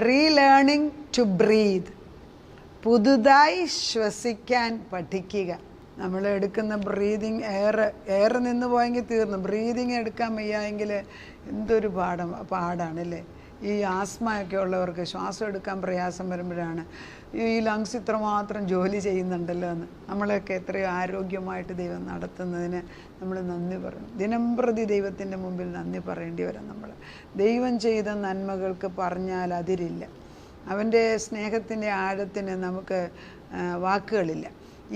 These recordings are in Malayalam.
Relearning to breath. പുതുതായി ശ്വസിക്കാൻ പഠിക്കുക. നമ്മൾ എടുക്കുന്ന ബ്രീതിങ് എയർ നിന്ന് പോയെങ്കിൽ തീർന്നു. ബ്രീതിങ് എടുക്കാൻ വയ്യായെങ്കിൽ എന്തൊരു പാടാണല്ലേ. ഈ ആസ്മയൊക്കെ ഉള്ളവർക്ക് ശ്വാസം എടുക്കാൻ പ്രയാസം വരുമ്പോഴാണ് ഈ ലങ്സ് ഇത്രമാത്രം ജോലി ചെയ്യുന്നുണ്ടല്ലോ എന്ന്. നമ്മളൊക്കെ എത്രയോ ആരോഗ്യമായിട്ട് ദൈവം നടത്തുന്നതിന് നമ്മൾ നന്ദി പറയണം. ദിനംപ്രതി ദൈവത്തിൻ്റെ മുമ്പിൽ നന്ദി പറയേണ്ടി വരും. നമ്മൾ ദൈവം ചെയ്ത നന്മകൾക്ക് പറഞ്ഞാൽ അതിരില്ല. അവൻ്റെ സ്നേഹത്തിൻ്റെ ആഴത്തിന് നമുക്ക് വാക്കുകളില്ല.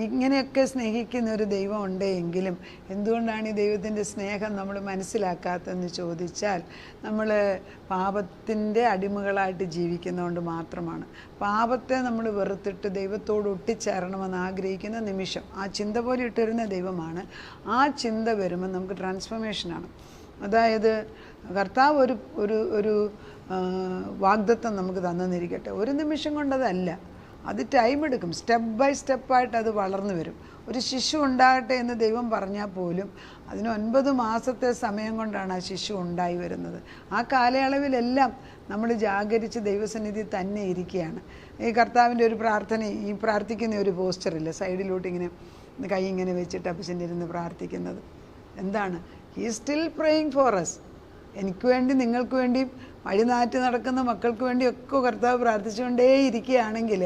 ഇങ്ങനെയൊക്കെ സ്നേഹിക്കുന്ന ഒരു ദൈവം ഉണ്ടെങ്കിലും എന്തുകൊണ്ടാണ് ഈ ദൈവത്തിൻ്റെ സ്നേഹം നമ്മൾ മനസ്സിലാക്കാത്തതെന്ന് ചോദിച്ചാൽ നമ്മൾ പാപത്തിൻ്റെ അടിമകളായിട്ട് ജീവിക്കുന്നതുകൊണ്ട് മാത്രമാണ്. പാപത്തെ നമ്മൾ വെറുത്തിട്ട് ദൈവത്തോട് ഒട്ടിച്ചേരണമെന്ന് ആഗ്രഹിക്കുന്ന നിമിഷം ആ ചിന്ത പോലെ ഇട്ടിരുന്ന ദൈവമാണ്. ആ ചിന്ത വരുമ്പോൾ നമുക്ക് ട്രാൻസ്ഫോർമേഷനാണ്. അതായത് കർത്താവ് ഒരു വാഗ്ദത്തം നമുക്ക് തന്നിരിക്കട്ടെ. ഒരു നിമിഷം കൊണ്ടതല്ല, അത് ടൈം എടുക്കും. സ്റ്റെപ്പ് ബൈ സ്റ്റെപ്പായിട്ട് അത് വളർന്നു വരും. ഒരു ശിശു ഉണ്ടാകട്ടെ എന്ന് ദൈവം പറഞ്ഞാൽ പോലും അതിന് 9 മാസത്തെ സമയം കൊണ്ടാണ് ആ ശിശു ഉണ്ടായി വരുന്നത്. ആ കാലയളവിലെല്ലാം നമ്മൾ ജാഗരിച്ച് ദൈവസന്നിധി തന്നെ ഇരിക്കുകയാണ്. ഈ കർത്താവിൻ്റെ ഒരു പ്രാർത്ഥന, ഈ പ്രാർത്ഥിക്കുന്ന ഒരു പോസ്റ്ററില്ല, സൈഡിലോട്ട് ഇങ്ങനെ കൈ ഇങ്ങനെ വെച്ചിട്ട് അപ്പച്ചൻ്റെ ഇരുന്ന് പ്രാർത്ഥിക്കുന്നത് എന്താണ്? He is still praying for us. എനിക്ക് വേണ്ടി, നിങ്ങൾക്ക് വേണ്ടി, വഴിനാറ്റ് നടക്കുന്ന മക്കൾക്ക് വേണ്ടിയൊക്കെ കർത്താവ് പ്രാർത്ഥിച്ചുകൊണ്ടേ ഇരിക്കുകയാണെങ്കിൽ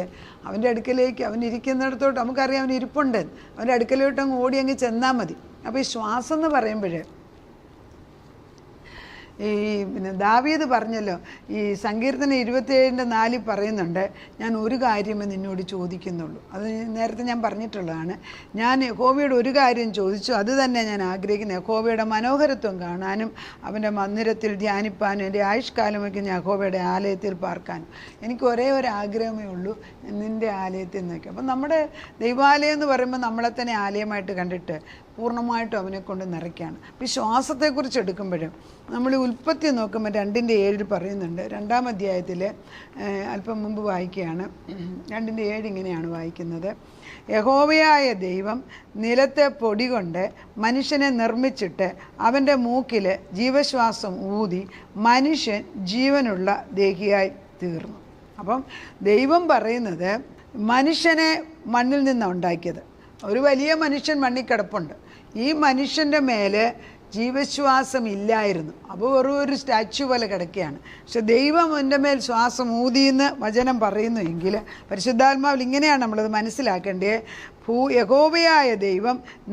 അവൻ്റെ അടുക്കലേക്ക്, അവൻ ഇരിക്കുന്നിടത്തോട്ട്, നമുക്കറിയാം അവൻ ഇരിപ്പുണ്ട്, അവൻ്റെ അടുക്കലോട്ട് അങ്ങ് ഓടി അങ്ങ് ചെന്നാൽ മതി. അപ്പോൾ ഈ ശ്വാസം എന്ന് പറയുമ്പോൾ ഈ ദാവീദ് പറഞ്ഞല്ലോ, ഈ സങ്കീർത്തനം 27:4 പറയുന്നുണ്ട്, ഞാൻ ഒരു കാര്യമേ നിന്നോട് ചോദിക്കുന്നുള്ളൂ. അത് നേരത്തെ ഞാൻ പറഞ്ഞിട്ടുള്ളതാണ്. ഞാൻ യഹോവയോട് ഒരു കാര്യം ചോദിച്ചു, അത് തന്നെ ഞാൻ ആഗ്രഹിക്കുന്നത്, യഹോവയുടെ മനോഹരത്വം കാണാനും അവൻ്റെ മന്ദിരത്തിൽ ധ്യാനിപ്പാനും എൻ്റെ ആയുഷ്കാലമൊക്കെ ഞാൻ യഹോവയുടെ ആലയത്തിൽ പാർക്കാനും. എനിക്ക് ഒരേ ഒരു ആഗ്രഹമേ ഉള്ളൂ, നിൻ്റെ ആലയത്തിൽ നിന്നൊക്കെ. അപ്പം നമ്മുടെ ദൈവാലയം എന്ന് പറയുമ്പോൾ നമ്മളെ തന്നെ ആലയമായിട്ട് കണ്ടിട്ട് പൂർണ്ണമായിട്ടും അവനെ കൊണ്ട് നിറയ്ക്കുകയാണ്. അപ്പോൾ ഈ ശ്വാസത്തെക്കുറിച്ച് എടുക്കുമ്പോഴും നമ്മൾ ഉൽപ്പത്തി നോക്കുമ്പോൾ 2:7 പറയുന്നുണ്ട്. 2-ാം അധ്യായത്തിൽ അല്പം മുമ്പ് വായിക്കുകയാണ്. 2:7 ഇങ്ങനെയാണ് വായിക്കുന്നത്: യഹോവയായ ദൈവം നിലത്തെ പൊടി കൊണ്ട് മനുഷ്യനെ നിർമ്മിച്ചിട്ട് അവൻ്റെ മൂക്കിൽ ജീവശ്വാസം ഊതി മനുഷ്യൻ ജീവനുള്ള ദേഹിയായി തീർന്നു. അപ്പം ദൈവം പറയുന്നത് മനുഷ്യനെ മണ്ണിൽ നിന്നാണ് ഉണ്ടാക്കിയത്. ഒരു വലിയ മനുഷ്യൻ മണ്ണിൽ കിടപ്പുണ്ട്. ഈ മനുഷ്യൻ്റെ മേലെ ജീവശ്വാസം ഇല്ലായിരുന്നു. അപ്പോൾ വെറും ഒരു സ്റ്റാച്യു പോലെ കിടക്കുകയാണ്. പക്ഷെ ദൈവം എൻ്റെ മേൽ ശ്വാസം ഊതിയെന്ന് വചനം പറയുന്നു എങ്കിൽ പരിശുദ്ധാത്മാവിൽ ഇങ്ങനെയാണ് നമ്മളത് മനസ്സിലാക്കേണ്ടത്. യഹോവയായ ദൈവം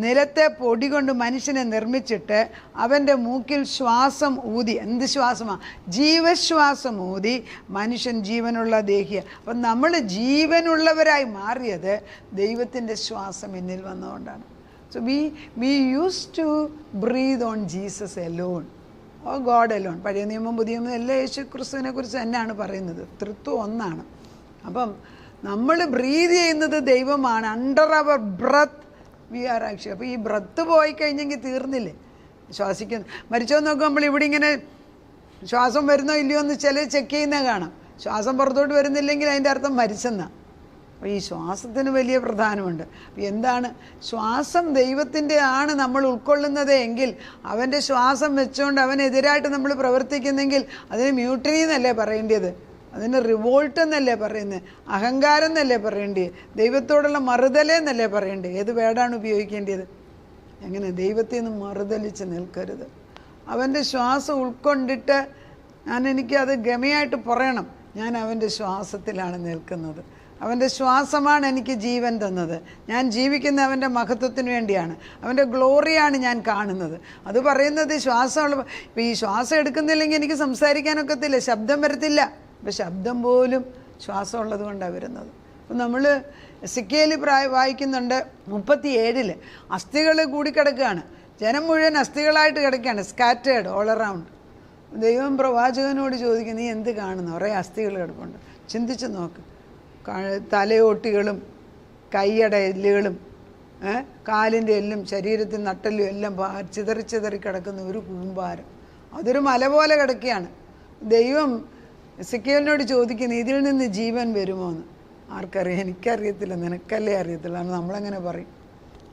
നിലത്തെ പൊടി കൊണ്ട് മനുഷ്യനെ നിർമ്മിച്ചിട്ട് അവൻ്റെ മൂക്കിൽ ശ്വാസം ഊതി. എന്ത് ശ്വാസമാണ്? ജീവശ്വാസം ഊതി മനുഷ്യൻ ജീവനുള്ള ദേഹിയ. അപ്പം നമ്മൾ ജീവനുള്ളവരായി മാറിയത് ദൈവത്തിൻ്റെ ശ്വാസം എന്നിൽ വന്നതുകൊണ്ടാണ്. So we used to breathe on Jesus alone or God alone. പഴയ നിയമം പുതിയ നിയമം എല്ലാം യേശു ക്രിസ്തുവിനെ കുറിച്ച് തന്നെയാണ് പറയുന്നത്. തൃത്വം ഒന്നാണ്. അപ്പം നമ്മൾ ബ്രീത് ചെയ്യുന്നത് ദൈവമാണ്. Under our breath we are actually. അപ്പോൾ ഈ ബ്രത്ത് പോയി കഴിഞ്ഞെങ്കിൽ തീർന്നില്ലേ. ശ്വാസിക്കുന്നു മരിച്ചോ നോക്കും, നമ്മൾ ഇവിടെ ഇങ്ങനെ ശ്വാസം വരുന്നോ ഇല്ലയോ എന്ന് ചില ചെക്ക് ചെയ്യുന്നത് കാണാം. ശ്വാസം പുറത്തോട്ട് വരുന്നില്ലെങ്കിൽ അതിൻ്റെ അർത്ഥം മരിച്ചെന്നാണ്. അപ്പോൾ ഈ ശ്വാസത്തിന് വലിയ പ്രധാനമുണ്ട്. എന്താണ് ശ്വാസം? ദൈവത്തിൻ്റെ ആണ് നമ്മൾ ഉൾക്കൊള്ളുന്നത് എങ്കിൽ അവൻ്റെ ശ്വാസം വെച്ചുകൊണ്ട് അവനെതിരായിട്ട് നമ്മൾ പ്രവർത്തിക്കുന്നെങ്കിൽ അതിന് മ്യൂട്ടിനി എന്നല്ലേ പറയേണ്ടത്, അതിന് റിവോൾട്ട് എന്നല്ലേ പറയുന്നത്, അഹങ്കാരം എന്നല്ലേ പറയേണ്ടത്, ദൈവത്തോടുള്ള മറുതലെന്നല്ലേ പറയേണ്ടത്. ഏത് വേർഡാണ് ഉപയോഗിക്കേണ്ടത്? എങ്ങനെ? ദൈവത്തിൽ നിന്ന് മറുതലിച്ച് നിൽക്കരുത്. അവൻ്റെ ശ്വാസം ഉൾക്കൊണ്ടിട്ട് എനിക്കത് ഗമയായിട്ട് പറയണം, ഞാൻ അവൻ്റെ ശ്വാസത്തിലാണ് നിൽക്കുന്നത്, അവൻ്റെ ശ്വാസമാണ് എനിക്ക് ജീവൻ തന്നത്, ഞാൻ ജീവിക്കുന്ന അവൻ്റെ മഹത്വത്തിന് വേണ്ടിയാണ്, അവൻ്റെ ഗ്ലോറിയാണ് ഞാൻ കാണുന്നത്. അത് പറയുന്നത് ശ്വാസമുള്ള. ഇപ്പോൾ ഈ ശ്വാസം എടുക്കുന്നില്ലെങ്കിൽ എനിക്ക് സംസാരിക്കാനൊക്കത്തില്ല, ശബ്ദം വരത്തില്ല. അപ്പോൾ ശബ്ദം പോലും ശ്വാസം ഉള്ളത് കൊണ്ടാണ് വരുന്നത്. അപ്പം നമ്മൾ എസെക്കിയേൽ വായിക്കുന്നുണ്ട് 37 അസ്ഥികൾ കൂടിക്കിടക്കുകയാണ്. ജനം മുഴുവൻ അസ്ഥികളായിട്ട് കിടക്കുകയാണ്, സ്കാറ്റേഡ് ഓൾ അറൗണ്ട്. ദൈവം പ്രവാചകനോട് ചോദിക്കും, നീ എന്ത് കാണുന്നു? കുറേ അസ്ഥികൾ കിടപ്പുണ്ട്, ചിന്തിച്ച് നോക്ക്. തലയോട്ടികളും കൈയുടെ എല്ലുകളും കാലിൻ്റെ എല്ലും ശരീരത്തിൽ നട്ടലും എല്ലാം ചിതറി ചിതറി കിടക്കുന്ന ഒരു കൂമ്പാരം. അതൊരു മല പോലെ കിടക്കുകയാണ്. ദൈവം എസെക്കിയേലിനോട് ചോദിക്കുന്നു, ഇതിൽ നിന്ന് ജീവൻ വരുമോ എന്ന്. ആർക്കറിയാം? എനിക്കറിയത്തില്ല, നിനക്കല്ലേ അറിയത്തില്ല. നമ്മളങ്ങനെ പറയും.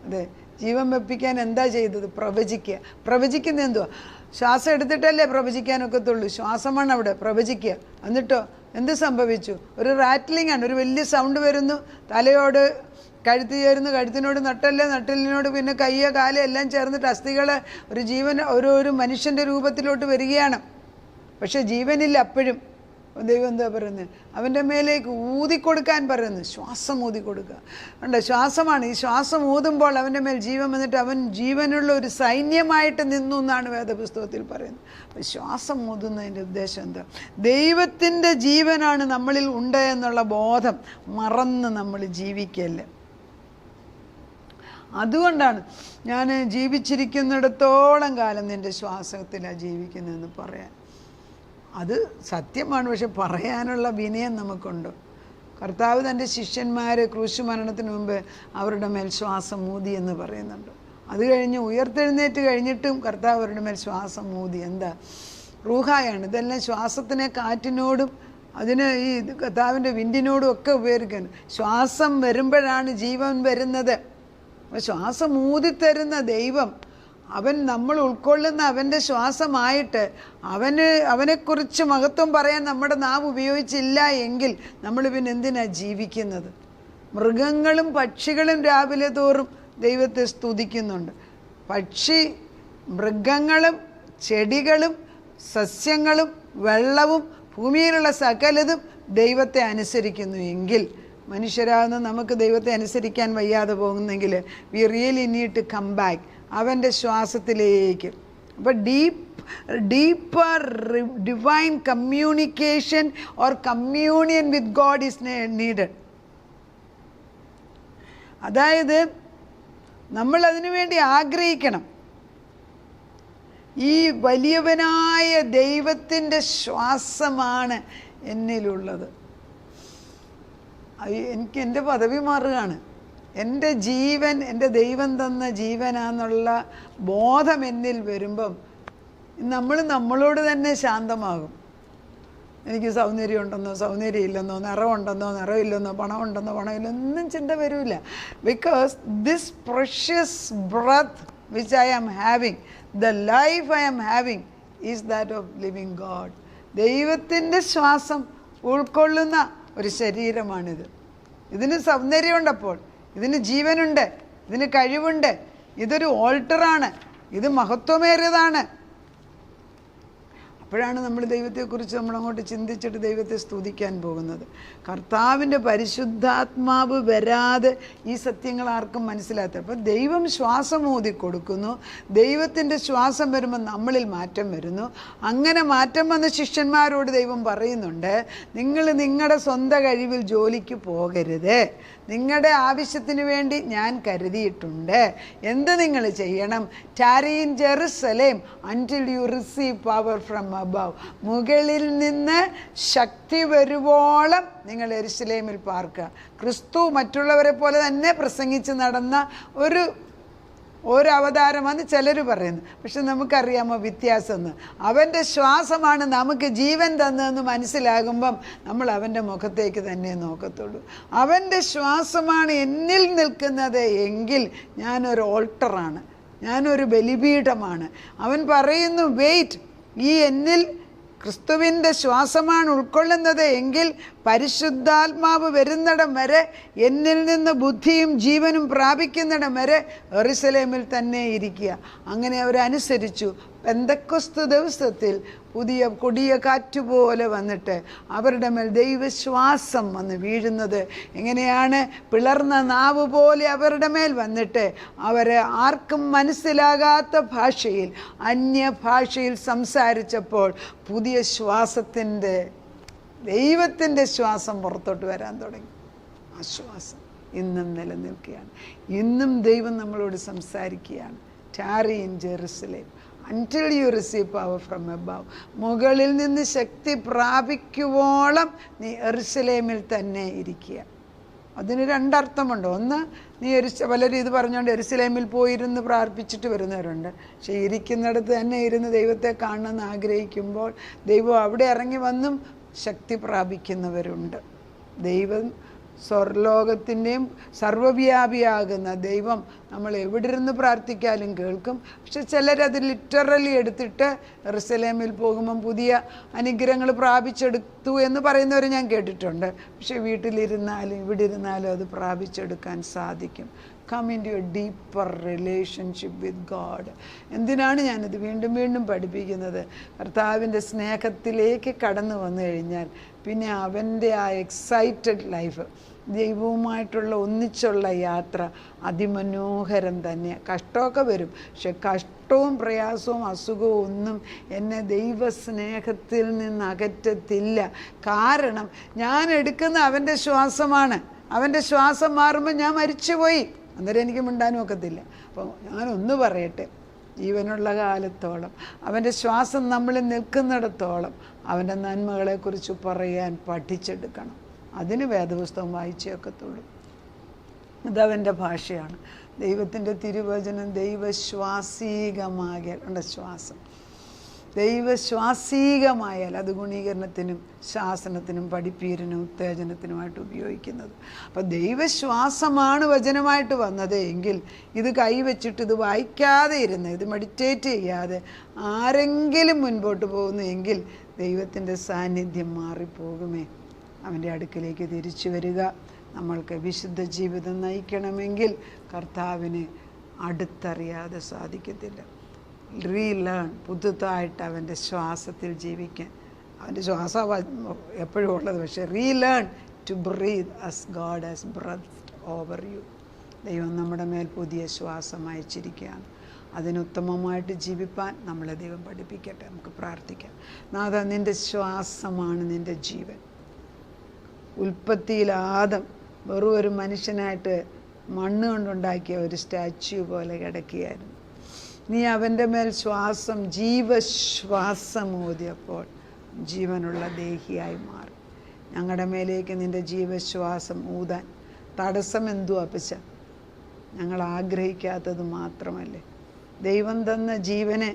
അതെ, ജീവൻ വെപ്പിക്കാൻ എന്താ ചെയ്തത്? പ്രവചിക്കുക. പ്രവചിക്കുന്ന എന്തുവാ? ശ്വാസം എടുത്തിട്ടല്ലേ പ്രവചിക്കാനൊക്കത്തുള്ളൂ. ശ്വാസമാണ് അവിടെ പ്രവചിക്കുക. എന്നിട്ടോ എന്ത് സംഭവിച്ചു? ഒരു റാറ്റ്ലിംഗ് ആണ്, ഒരു വലിയ സൗണ്ട് വരുന്നു. തലയോട് കഴുത്ത് ചേരുന്നു, കഴുത്തിനോട് നട്ടല്, നട്ടലിനോട് പിന്നെ കയ്യ കാല് എല്ലാം ചേർന്നിട്ട് അസ്ഥികൾ ഒരു ജീവൻ ഒരു മനുഷ്യൻ്റെ രൂപത്തിലോട്ട് വരികയാണ്. പക്ഷെ ജീവനില്ല. അപ്പോഴും ദൈവം എന്താ പറയുന്നത്? അവൻ്റെ മേലേക്ക് ഊതിക്കൊടുക്കാൻ പറയുന്നു. ശ്വാസം ഊതിക്കൊടുക്കുക. ഉണ്ട്, ശ്വാസമാണ്. ഈ ശ്വാസം ഊതുമ്പോൾ അവൻ്റെ മേൽ ജീവൻ വന്നിട്ട് അവൻ ജീവനുള്ള ഒരു സൈന്യമായിട്ട് നിന്നു എന്നാണ് വേദപുസ്തകത്തിൽ പറയുന്നത്. അപ്പോൾ ശ്വാസം ഊതുന്നതിൻ്റെ ഉദ്ദേശം എന്താ? ദൈവത്തിൻ്റെ ജീവനാണ് നമ്മളിൽ ഉണ്ട് എന്നുള്ള ബോധം മറന്ന് നമ്മൾ ജീവിക്കല്ലേ. അതുകൊണ്ടാണ് ഞാൻ ജീവിച്ചിരിക്കുന്നിടത്തോളം കാലം നിൻ്റെ ശ്വാസത്തിലാണ് ജീവിക്കുന്നതെന്ന് പറയാൻ. അത് സത്യമാണ്. പക്ഷെ പറയാനുള്ള വിനയം നമുക്കുണ്ടോ? കർത്താവ് തൻ്റെ ശിഷ്യന്മാർ ക്രൂശ് മരണത്തിന് മുമ്പ് അവരുടെ മേൽ ശ്വാസം ഊതി എന്ന് പറയുന്നുണ്ട്. അത് കഴിഞ്ഞ് ഉയർത്തെഴുന്നേറ്റ് കഴിഞ്ഞിട്ടും കർത്താവ് അവരുടെ മേൽ ശ്വാസം ഊതി. എന്താ? റൂഹായാണ്. ഇതെല്ലാം ശ്വാസത്തിനെ കാറ്റിനോടും അതിന് ഈ കർത്താവിൻ്റെ വിൻഡിനോടും ഒക്കെ ഉപയോഗിക്കുന്നു. ശ്വാസം വരുമ്പോഴാണ് ജീവൻ വരുന്നത്. അപ്പോൾ ശ്വാസം ഊതിത്തരുന്ന ദൈവം, അവൻ നമ്മൾ ഉൾക്കൊള്ളുന്ന അവൻ്റെ ശ്വാസമായിട്ട് അവനെക്കുറിച്ച് മഹത്വം പറയാൻ നമ്മുടെ നാവ് ഉപയോഗിച്ചില്ല എങ്കിൽ നമ്മൾ പിന്നെ എന്തിനാണ് ജീവിക്കുന്നത്? മൃഗങ്ങളും പക്ഷികളും രാവിലെ തോറും ദൈവത്തെ സ്തുതിക്കുന്നുണ്ട്. മൃഗങ്ങളും ചെടികളും സസ്യങ്ങളും വെള്ളവും ഭൂമിയിലുള്ള സകലതും ദൈവത്തെ അനുസരിക്കുന്നു എങ്കിൽ, മനുഷ്യരാകുന്ന നമുക്ക് ദൈവത്തെ അനുസരിക്കാൻ വയ്യാതെ പോകുന്നെങ്കിൽ we really need to come back അവൻ്റെ ശ്വാസത്തിലേക്ക്. അപ്പോൾ deeper divine communication or communion with God is needed. അതായത് നമ്മൾ അതിനു വേണ്ടി ആഗ്രഹിക്കണം. ഈ വലിയവനായ ദൈവത്തിൻ്റെ ശ്വാസമാണ് എന്നിലുള്ളത്. എനിക്ക് എൻ്റെ പദവി മാറുകയാണ്. എൻ്റെ ജീവൻ എൻ്റെ ദൈവം തന്ന ജീവനാന്നുള്ള ബോധം എന്നിൽ വരുമ്പം നമ്മൾ നമ്മളോട് തന്നെ ശാന്തമാകും. എനിക്ക് സൗന്ദര്യം ഉണ്ടെന്നോ സൗന്ദര്യം ഇല്ലെന്നോ, നിറമുണ്ടെന്നോ നിറമില്ലെന്നോ, പണമുണ്ടെന്നോ പണമില്ലെന്നോ ഒന്നും ചിന്ത വരില്ല. Because this precious breath which I am having, the life I am having is that of living God. ദൈവത്തിൻ്റെ ശ്വാസം ഉൾക്കൊള്ളുന്ന ഒരു ശരീരമാണിത്. ഇതിന് സൗന്ദര്യമുണ്ടപ്പോൾ, ഇതിന് ജീവനുണ്ട്, ഇതിന് കഴിവുണ്ട്. ഇതൊരു ഓൾട്ടറാണ്, ഇത് മഹത്വമേറിയതാണ്. അപ്പോഴാണ് നമ്മൾ ദൈവത്തെക്കുറിച്ച് നമ്മളങ്ങോട്ട് ചിന്തിച്ചിട്ട് ദൈവത്തെ സ്തുതിക്കാൻ പോകുന്നത്. കർത്താവിൻ്റെ പരിശുദ്ധാത്മാവ് വരാതെ ഈ സത്യങ്ങൾ ആർക്കും മനസ്സിലാത്ത. അപ്പോൾ ദൈവം ശ്വാസം ഊതി കൊടുക്കുന്നു. ദൈവത്തിൻ്റെ ശ്വാസം വരുമ്പോൾ നമ്മളിൽ മാറ്റം വരുന്നു. അങ്ങനെ മാറ്റം വന്ന ശിഷ്യന്മാരോട് ദൈവം പറയുന്നുണ്ട്, നിങ്ങൾ നിങ്ങളുടെ സ്വന്തം കഴിവിൽ ജോലിക്ക് പോകരുത്. നിങ്ങളുടെ ആവശ്യത്തിന് വേണ്ടി ഞാൻ കരുതിയിട്ടുണ്ട്. എന്ത് നിങ്ങൾ ചെയ്യണം? Tarry in Jerusalem until you receive power from above. മുകളിൽ നിന്ന് ശക്തി വരുവോളം നിങ്ങൾ യെരുശലേമിൽ പാർക്കുക. ക്രിസ്തു മറ്റുള്ളവരെ പോലെ തന്നെ പ്രസംഗിച്ച് നടന്ന ഒരു അവതാരമാണ് ചിലർ പറയുന്നു. പക്ഷെ നമുക്കറിയാമോ വ്യത്യാസമെന്ന്? അവൻ്റെ ശ്വാസമാണ് നമുക്ക് ജീവൻ തന്നതെന്ന് മനസ്സിലാകുമ്പം നമ്മൾ അവൻ്റെ മുഖത്തേക്ക് തന്നെ നോക്കത്തുള്ളൂ. അവൻ്റെ ശ്വാസമാണ് എന്നിൽ നിൽക്കുന്നത് എങ്കിൽ ഞാനൊരു ഓൾട്ടറാണ്, ഞാനൊരു ബലിപീഠമാണ്. അവൻ പറയുന്നു, വെയിറ്റ്, ഈ എന്നിൽ ക്രിസ്തുവിൻ്റെ ശ്വാസമാണ് ഉൾക്കൊള്ളുന്നത് എങ്കിൽ പരിശുദ്ധാത്മാവ് വരുന്നിടം വരെ, എന്നിൽ നിന്ന് ബുദ്ധിയും ജീവനും പ്രാപിക്കുന്നിടം വരെ യെരുശലേമിൽ തന്നെ ഇരിക്കുക. അങ്ങനെ അവരനുസരിച്ചു. പെന്തക്കോസ്ത് ദിവസത്തിൽ പുതിയ കൊടിയ കാറ്റുപോലെ വന്നിട്ട് അവരുടെ മേൽ ദൈവശ്വാസം വന്ന് വീഴുന്നത് എങ്ങനെയാണ്? പിളർന്ന നാവ് പോലെ അവരുടെ മേൽ വന്നിട്ട് അവരെ ആർക്കും മനസ്സിലാകാത്ത ഭാഷയിൽ, അന്യഭാഷയിൽ സംസാരിച്ചപ്പോൾ പുതിയ ശ്വാസത്തിൻ്റെ, ദൈവത്തിൻ്റെ ശ്വാസം പുറത്തോട്ട് വരാൻ തുടങ്ങി. ആ ശ്വാസം ഇന്നും നിലനിൽക്കുകയാണ്. ഇന്നും ദൈവം നമ്മളോട് സംസാരിക്കുകയാണ്. Tarry in Jerusalem until you receive power from above. മുകളിൽ നിന്ന് ശക്തി പ്രാപിക്കുവോളം നീ യെരുശലേമിൽ തന്നെ ഇരിക്കുക. അതിന് രണ്ടർത്ഥമുണ്ട്. ഒന്ന്, നീ പലരും ഇത് പറഞ്ഞുകൊണ്ട് യെരുശലേമിൽ പോയിരുന്ന് പ്രാർത്ഥിച്ചിട്ട് വരുന്നവരുണ്ട്. പക്ഷേ ഇരിക്കുന്നിടത്ത് തന്നെ ഇരുന്ന് ദൈവത്തെ കാണണമെന്ന് ആഗ്രഹിക്കുമ്പോൾ ദൈവം അവിടെ ഇറങ്ങി വന്നും ശക്തി പ്രാപിക്കുന്നവരുണ്ട്. ദൈവം സ്വർലോകത്തിൻ്റെയും സർവ്വവ്യാപിയാകുന്ന ദൈവം നമ്മൾ എവിടെ ഇരുന്ന് പ്രാർത്ഥിക്കാലും കേൾക്കും. പക്ഷെ ചിലരത് ലിറ്ററലി എടുത്തിട്ട് യെരൂശലേമിൽ പോകുമ്പം പുതിയ അനുഗ്രഹങ്ങൾ പ്രാപിച്ചെടുത്തു എന്ന് പറയുന്നവർ ഞാൻ കേട്ടിട്ടുണ്ട്. പക്ഷെ വീട്ടിലിരുന്നാലും ഇവിടെ ഇരുന്നാലും അത് പ്രാപിച്ചെടുക്കാൻ സാധിക്കും. Come into a deeper relationship with God. എന്തിനാണ് ഞാനിത് വീണ്ടും വീണ്ടും പഠിപ്പിക്കുന്നത്? കർത്താവിൻ്റെ സ്നേഹത്തിലേക്ക് കടന്നു വന്നു കഴിഞ്ഞാൽ പിന്നെ അവൻ്റെ ആ എക്സൈറ്റഡ് ലൈഫ്, ദൈവവുമായിട്ടുള്ള ഒന്നിച്ചുള്ള യാത്ര അതിമനോഹരം തന്നെ. കഷ്ടമൊക്കെ വരും, പക്ഷെ കഷ്ടവും പ്രയാസവും അസുഖവും ഒന്നും എന്നെ ദൈവസ്നേഹത്തിൽ നിന്ന് അകറ്റത്തില്ല. കാരണം ഞാൻ എടുക്കുന്ന അവൻ്റെ ശ്വാസമാണ്. അവൻ്റെ ശ്വാസം മാറുമ്പോൾ ഞാൻ മരിച്ചുപോയി, അന്നേരം എനിക്ക് മിണ്ടാനും ഒക്കത്തില്ല. അപ്പോൾ ഞാനൊന്ന് പറയട്ടെ, ജീവനുള്ള കാലത്തോളം അവൻ്റെ ശ്വാസം നമ്മളിൽ നിൽക്കുന്നിടത്തോളം അവൻ്റെ നന്മകളെക്കുറിച്ച് പറയാൻ പഠിച്ചെടുക്കണം. അതിന് വേദപുസ്തകം വായിച്ചേ ഒക്കത്തുള്ളൂ. അതവൻ്റെ ഭാഷയാണ്. ദൈവത്തിൻ്റെ തിരുവചനം ദൈവശ്വാസീകമാകിയാൽ ഉണ്ട്, ശ്വാസം ദൈവശ്വാസീകമായാൽ അത് ഗുണീകരണത്തിനും ശാസനത്തിനും പഠിപ്പീരിനും ഉത്തേജനത്തിനുമായിട്ട് ഉപയോഗിക്കുന്നത്. അപ്പോൾ ദൈവശ്വാസമാണ് വചനമായിട്ട് വന്നത് എങ്കിൽ ഇത് കൈവച്ചിട്ട് ഇത് വായിക്കാതെ ഇരുന്ന് ഇത് മെഡിറ്റേറ്റ് ചെയ്യാതെ ആരെങ്കിലും മുൻപോട്ട് പോകുന്നു എങ്കിൽ ദൈവത്തിൻ്റെ സാന്നിധ്യം മാറിപ്പോകുമേ. അവൻ്റെ അടുക്കിലേക്ക് തിരിച്ചു വരിക. നമ്മൾക്ക് വിശുദ്ധ ജീവിതം നയിക്കണമെങ്കിൽ കർത്താവിനെ അടുത്തറിയാതെ സാധിക്കത്തില്ല. റീലേൺ, പുതുതായിട്ട് അവൻ്റെ ശ്വാസത്തിൽ ജീവിക്കാൻ. അവൻ്റെ ശ്വാസം എപ്പോഴും ഉള്ളത്, പക്ഷേ relearn to breathe as God has breath over you. ദൈവം നമ്മുടെ മേൽ പുതിയ ശ്വാസം അയച്ചിരിക്കുകയാണ്. അതിനുത്തമമായിട്ട് ജീവിപ്പാൻ നമ്മളെ ദൈവം പഠിപ്പിക്കട്ടെ. നമുക്ക് പ്രാർത്ഥിക്കാം. നാഥ, നിൻ്റെ ശ്വാസമാണ് നിൻ്റെ ജീവൻ. ഉൽപ്പത്തിയിൽ ആദം വെറും ഒരു മനുഷ്യനായിട്ട് മണ്ണ് കൊണ്ടുണ്ടാക്കിയ ഒരു സ്റ്റാച്യു പോലെ കിടക്കുകയായിരുന്നു. നീ അവൻ്റെ മേൽ ശ്വാസം, ജീവശ്വാസം ഊതിയപ്പോൾ ജീവനുള്ള ദേഹിയായി മാറി. ഞങ്ങളുടെ മേലേക്ക് നിൻ്റെ ജീവശ്വാസം ഊതാൻ തടസ്സം എന്തുവാ അപ്പച്ച? ഞങ്ങൾ ആഗ്രഹിക്കാത്തത് മാത്രമല്ലേ. ദൈവം തന്ന ജീവനെ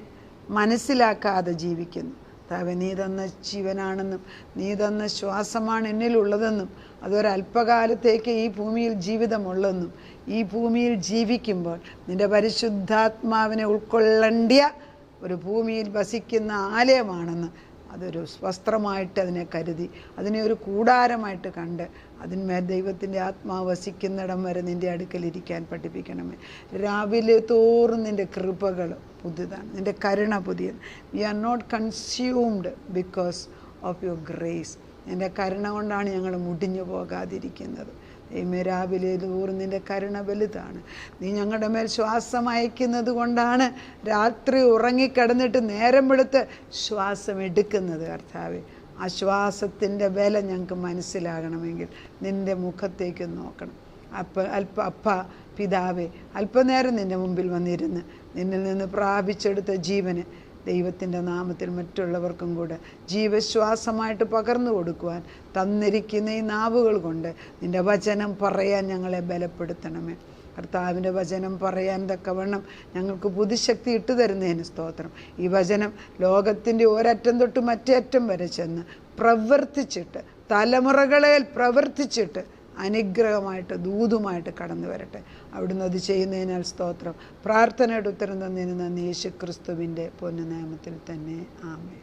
മനസ്സിലാക്കാതെ ജീവിക്കുന്നു. നീ തന്ന ജീവനാണെന്നും നീ തന്ന ശ്വാസമാണ് എന്നിലുള്ളതെന്നും അതൊരല്പകാലത്തേക്ക് ഈ ഭൂമിയിൽ ജീവിതമുള്ളെന്നും ഈ ഭൂമിയിൽ ജീവിക്കുമ്പോൾ നിൻ്റെ പരിശുദ്ധാത്മാവിനെ ഉൾക്കൊള്ളേണ്ടിയ ഒരു ഭൂമിയിൽ വസിക്കുന്ന ആലയമാണെന്ന് അതൊരു വസ്ത്രമായിട്ട് അതിനെ കരുതി, അതിനെ ഒരു കൂടാരമായിട്ട് കണ്ട് അതിന്മേൽ ദൈവത്തിൻ്റെ ആത്മാവ് വസിക്കുന്നിടം വരെ നിൻ്റെ അടുക്കലിരിക്കാൻ പഠിപ്പിക്കണമേ. രാവിലെ തോറും നിൻ്റെ കൃപകൾ പുതിയതാണ്, നിൻ്റെ കരുണ പുതിയത്. We are not consumed because of your grace. നിൻ്റെ കരുണ കൊണ്ടാണ് ഞങ്ങൾ മുടിഞ്ഞു പോകാതിരിക്കുന്നത്. ദൈവമേ, രാവിലെ തോറും നിൻ്റെ കരുണ വലുതാണ്. നീ ഞങ്ങളുടെ മേൽ ശ്വാസം അയക്കുന്നത് കൊണ്ടാണ് രാത്രി ഉറങ്ങിക്കിടന്നിട്ട് നേരം വെളുത്ത് ശ്വാസം എടുക്കുന്നത്. കർത്താവേ, ആ ശ്വാസത്തിൻ്റെ വില ഞങ്ങൾക്ക് മനസ്സിലാകണമെങ്കിൽ നിൻ്റെ മുഖത്തേക്ക് നോക്കണം. പിതാവേ, അല്പനേരം നിൻ്റെ മുമ്പിൽ വന്നിരുന്ന് നിന്നിൽ നിന്ന് പ്രാപിച്ചെടുത്ത ജീവന് ദൈവത്തിൻ്റെ നാമത്തിൽ മറ്റുള്ളവർക്കും കൂടെ ജീവശ്വാസമായിട്ട് പകർന്നു കൊടുക്കുവാൻ തന്നിരിക്കുന്ന ഈ നാവുകൾ കൊണ്ട് നിൻ്റെ വചനം പറയാൻ ഞങ്ങളെ ബലപ്പെടുത്തണമേ. കർത്താവിൻ്റെ വചനം പറയാൻ തക്കവണ്ണം ഞങ്ങൾക്ക് ബുദ്ധിശക്തി ഇട്ടു തരുന്നതിന് സ്തോത്രം. ഈ വചനം ലോകത്തിൻ്റെ ഒരറ്റം തൊട്ട് മറ്റേ അറ്റം വരെ ചെന്ന് പ്രവർത്തിച്ചിട്ട് തലമുറകളെ പ്രവർത്തിച്ചിട്ട് അനുഗ്രഹമായിട്ട് ദൂതുമായിട്ട് കടന്നു വരട്ടെ. അവിടുന്ന് അത് ചെയ്യുന്നതിനാൽ സ്തോത്രം. പ്രാർത്ഥനയുടെ ഉത്തരം തന്നതിന് നന്ദി. യേശു ക്രിസ്തുവിൻ്റെ പൊന്നുനാമത്തിൽ തന്നെ. ആമേൻ.